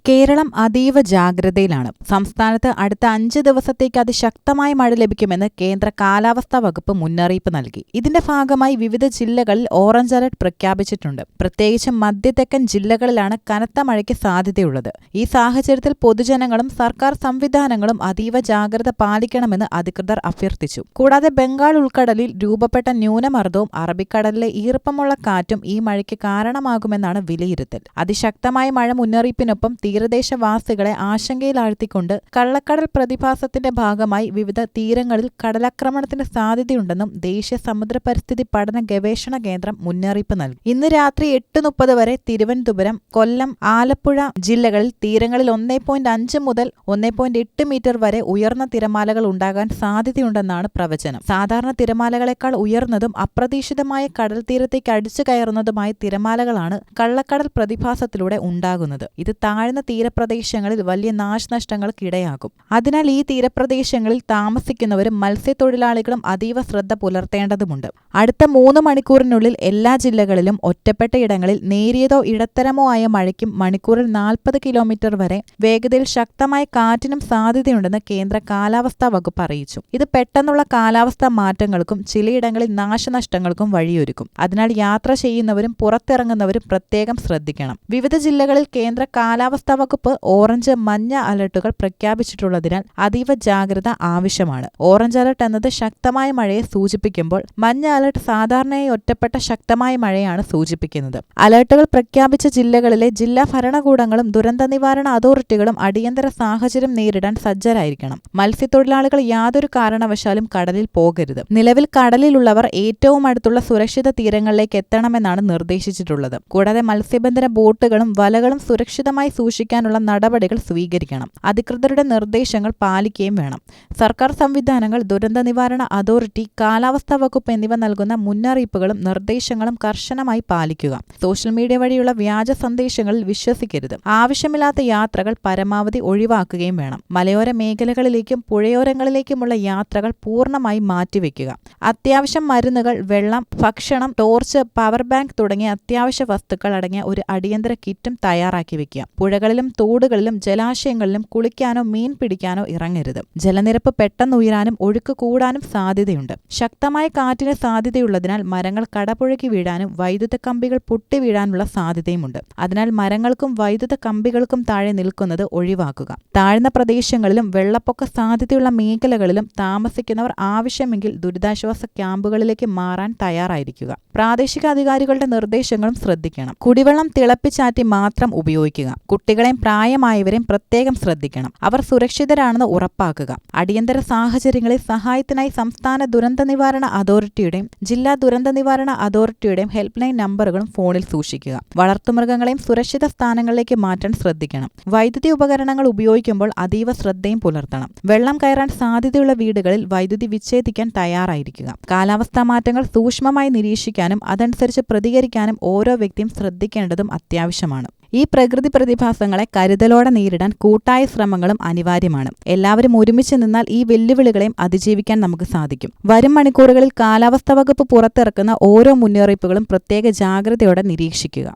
കേരളം അതീവ ജാഗ്രതയിലാണ്. സംസ്ഥാനത്ത് അടുത്ത 5 ദിവസത്തേക്ക് അതിശക്തമായ മഴ ലഭിക്കുമെന്ന് കേന്ദ്ര കാലാവസ്ഥാ വകുപ്പ് മുന്നറിയിപ്പ് നൽകി. ഇതിന്റെ ഭാഗമായി വിവിധ ജില്ലകളിൽ ഓറഞ്ച് അലർട്ട് പ്രഖ്യാപിച്ചിട്ടുണ്ട്. പ്രത്യേകിച്ചും മധ്യതെക്കൻ ജില്ലകളിലാണ് കനത്ത മഴയ്ക്ക് സാധ്യതയുള്ളത്. ഈ സാഹചര്യത്തിൽ പൊതുജനങ്ങളും സർക്കാർ സംവിധാനങ്ങളും അതീവ ജാഗ്രത പാലിക്കണമെന്ന് അധികൃതർ അഭ്യർത്ഥിച്ചു. കൂടാതെ ബംഗാൾ ഉൾക്കടലിൽ രൂപപ്പെട്ട ന്യൂനമർദ്ദവും അറബിക്കടലിലെ ഈർപ്പമുള്ള കാറ്റും ഈ മഴയ്ക്ക് കാരണമാകുമെന്നാണ് വിലയിരുത്തൽ. അതിശക്തമായ മഴ മുന്നറിയിപ്പിനൊപ്പം തീരദേശവാസികളെ ആശങ്കയിലാഴ്ത്തിക്കൊണ്ട് കള്ളക്കടൽ പ്രതിഭാസത്തിന്റെ ഭാഗമായി വിവിധ തീരങ്ങളിൽ കടലാക്രമണത്തിന് സാധ്യതയുണ്ടെന്നും ദേശീയ സമുദ്ര പരിസ്ഥിതി പഠന ഗവേഷണ കേന്ദ്രം മുന്നറിയിപ്പ് നൽകി. ഇന്ന് രാത്രി 8:30 വരെ തിരുവനന്തപുരം, കൊല്ലം, ആലപ്പുഴ ജില്ലകളിൽ തീരങ്ങളിൽ 1.5 മുതൽ 1.8 മീറ്റർ വരെ ഉയർന്ന തിരമാലകൾ ഉണ്ടാകാൻ സാധ്യതയുണ്ടെന്നാണ് പ്രവചനം. സാധാരണ തിരമാലകളെക്കാൾ ഉയർന്നതും അപ്രതീക്ഷിതമായ കടൽ തീരത്തേക്ക് അടിച്ചു കയറുന്നതുമായ തിരമാലകളാണ് കള്ളക്കടൽ പ്രതിഭാസത്തിലൂടെ ഉണ്ടാകുന്നത്. ഇത് താഴ്ന്ന തീരപ്രദേശങ്ങളിൽ വലിയ നാശനഷ്ടങ്ങൾക്കിടയാകും. അതിനാൽ ഈ തീരപ്രദേശങ്ങളിൽ താമസിക്കുന്നവരും മത്സ്യത്തൊഴിലാളികളും അതീവ ശ്രദ്ധ പുലർത്തേണ്ടതുണ്ട്. അടുത്ത 3 മണിക്കൂറിനുള്ളിൽ എല്ലാ ജില്ലകളിലും ഒറ്റപ്പെട്ട ഇടങ്ങളിൽ നേരിയതോ ഇടത്തരമോ ആയ മഴയ്ക്കും മണിക്കൂറിൽ 40 കിലോമീറ്റർ വരെ വേഗതയിൽ ശക്തമായ കാറ്റിനും സാധ്യതയുണ്ടെന്ന് കേന്ദ്ര കാലാവസ്ഥാ വകുപ്പ് അറിയിച്ചു. ഇത് പെട്ടെന്നുള്ള കാലാവസ്ഥാ മാറ്റങ്ങൾക്കും ചിലയിടങ്ങളിൽ നാശനഷ്ടങ്ങൾക്കും വഴിയൊരുക്കും. അതിനാൽ യാത്ര ചെയ്യുന്നവരും പുറത്തിറങ്ങുന്നവരും പ്രത്യേകം ശ്രദ്ധിക്കണം. വിവിധ ജില്ലകളിൽ കേന്ദ്ര കാലാവസ്ഥാ വകുപ്പ് ഓറഞ്ച്, മഞ്ഞ അലർട്ടുകൾ പ്രഖ്യാപിച്ചിട്ടുള്ളതിനാൽ അതീവ ജാഗ്രത ആവശ്യമാണ്. ഓറഞ്ച് അലർട്ട് എന്നത് ശക്തമായ മഴയെ സൂചിപ്പിക്കുമ്പോൾ മഞ്ഞ അലർട്ട് സാധാരണയായി ഒറ്റപ്പെട്ട ശക്തമായ മഴയാണ് സൂചിപ്പിക്കുന്നത്. അലർട്ടുകൾ പ്രഖ്യാപിച്ച ജില്ലകളിലെ ജില്ലാ ഭരണകൂടങ്ങളും ദുരന്ത നിവാരണ അതോറിറ്റികളും അടിയന്തര സാഹചര്യം നേരിടാൻ സജ്ജരായിരിക്കണം. മത്സ്യത്തൊഴിലാളികൾ യാതൊരു കാരണവശാലും കടലിൽ പോകരുത്. നിലവിൽ കടലിലുള്ളവർ ഏറ്റവും അടുത്തുള്ള സുരക്ഷിത തീരങ്ങളിലേക്ക് എത്തണമെന്നാണ് നിർദ്ദേശിച്ചിട്ടുള്ളത്. കൂടാതെ മത്സ്യബന്ധന ബോട്ടുകളും വലകളും സുരക്ഷിതമായി സൂക്ഷിക്കാനുള്ള നടപടികൾ സ്വീകരിക്കണം. അധികൃതരുടെ നിർദ്ദേശങ്ങൾ പാലിക്കുകയും വേണം. സർക്കാർ സംവിധാനങ്ങൾ, ദുരന്ത നിവാരണ അതോറിറ്റി, കാലാവസ്ഥാ വകുപ്പ് എന്നിവ നൽകുന്ന മുന്നറിയിപ്പുകളും നിർദ്ദേശങ്ങളും കർശനമായി പാലിക്കുക. സോഷ്യൽ മീഡിയ വഴിയുള്ള വ്യാജ സന്ദേശങ്ങളിൽ വിശ്വസിക്കരുത്. ആവശ്യമില്ലാത്ത യാത്രകൾ പരമാവധി ഒഴിവാക്കുകയും വേണം. മലയോര മേഖലകളിലേക്കും പുഴയോരങ്ങളിലേക്കുമുള്ള യാത്രകൾ പൂർണ്ണമായി മാറ്റിവെക്കുക. അത്യാവശ്യം മരുന്നുകൾ, വെള്ളം, ഭക്ഷണം, ടോർച്ച്, പവർ ബാങ്ക് തുടങ്ങിയ അത്യാവശ്യ വസ്തുക്കൾ അടങ്ങിയ ഒരു അടിയന്തര കിറ്റും തയ്യാറാക്കി വെക്കുക. പുഴകളിലും തോടുകളിലും ജലാശയങ്ങളിലും കുളിക്കാനോ മീൻ പിടിക്കാനോ ഇറങ്ങരുത്. ജലനിരപ്പ് പെട്ടെന്ന് ഉയരാനും ഒഴുക്ക് കൂടാനും സാധ്യതയുണ്ട്. ശക്തമായ കാറ്റിന് സാധ്യതയുള്ളതിനാൽ മരങ്ങൾ കടപുഴകി വീഴാനും വൈദ്യുത കമ്പികൾ പൊട്ടി വീഴാനുള്ള സാധ്യതയുമുണ്ട്. അതിനാൽ മരങ്ങൾക്കും വൈദ്യുത കമ്പികൾക്കും താഴെ നിൽക്കുന്നത് ഒഴിവാക്കുക. താഴ്ന്ന പ്രദേശങ്ങളിലും വെള്ളപ്പൊക്ക സാധ്യതയുള്ള മേഖലകളിലും താമസിക്കുന്നവർ ആവശ്യമെങ്കിൽ ദുരിതാശ്വാസ ക്യാമ്പുകളിലേക്ക് മാറാൻ തയ്യാറായിരിക്കുക. പ്രാദേശിക അധികാരികളുടെ നിർദ്ദേശങ്ങളും ശ്രദ്ധിക്കണം. കുടിവെള്ളം തിളപ്പിച്ചാറ്റി മാത്രം ഉപയോഗിക്കുക. കുട്ടികളെയും പ്രായമായവരെയും പ്രത്യേകം ശ്രദ്ധിക്കണം. അവർ സുരക്ഷിതരാണെന്ന് ഉറപ്പാക്കുക. അടിയന്തര സാഹചര്യങ്ങളിൽ സഹായത്തിനായി സംസ്ഥാന ദുരന്ത നിവാരണ അതോറിറ്റിയുടെയും ജില്ലാ ദുരന്ത നിവാരണ അതോറിറ്റിയുടെയും ഹെൽപ്പ് ലൈൻ നമ്പറുകളും ഫോണിൽ സൂക്ഷിക്കുക. വളർത്തുമൃഗങ്ങളെയും സുരക്ഷിത സ്ഥാനങ്ങളിലേക്ക് മാറ്റാൻ ശ്രദ്ധിക്കണം. വൈദ്യുതി ഉപകരണങ്ങൾ ഉപയോഗിക്കുമ്പോൾ അതീവ ശ്രദ്ധയും പുലർത്തണം. വെള്ളം കയറാൻ സാധ്യതയുള്ള വീടുകളിൽ വൈദ്യുതി വിച്ഛേദിക്കാൻ തയ്യാറായിരിക്കുക. കാലാവസ്ഥാ മാറ്റങ്ങൾ സൂക്ഷ്മമായി നിരീക്ഷിക്കാനും അതനുസരിച്ച് പ്രതികരിക്കാനും ഓരോ വ്യക്തിയും ശ്രദ്ധിക്കേണ്ടതും അത്യാവശ്യമാണ്. ഈ പ്രകൃതി പ്രതിഭാസങ്ങളെ കരുതലോടെ നേരിടാൻ കൂട്ടായ ശ്രമങ്ങളും അനിവാര്യമാണ്. എല്ലാവരും ഒരുമിച്ച് നിന്നാൽ ഈ വെല്ലുവിളികളെയും അതിജീവിക്കാൻ നമുക്ക് സാധിക്കും. വരും മണിക്കൂറുകളിൽ കാലാവസ്ഥാ വകുപ്പ് പുറത്തിറക്കുന്ന ഓരോ മുന്നറിയിപ്പുകളും പ്രത്യേക ജാഗ്രതയോടെ നിരീക്ഷിക്കുക.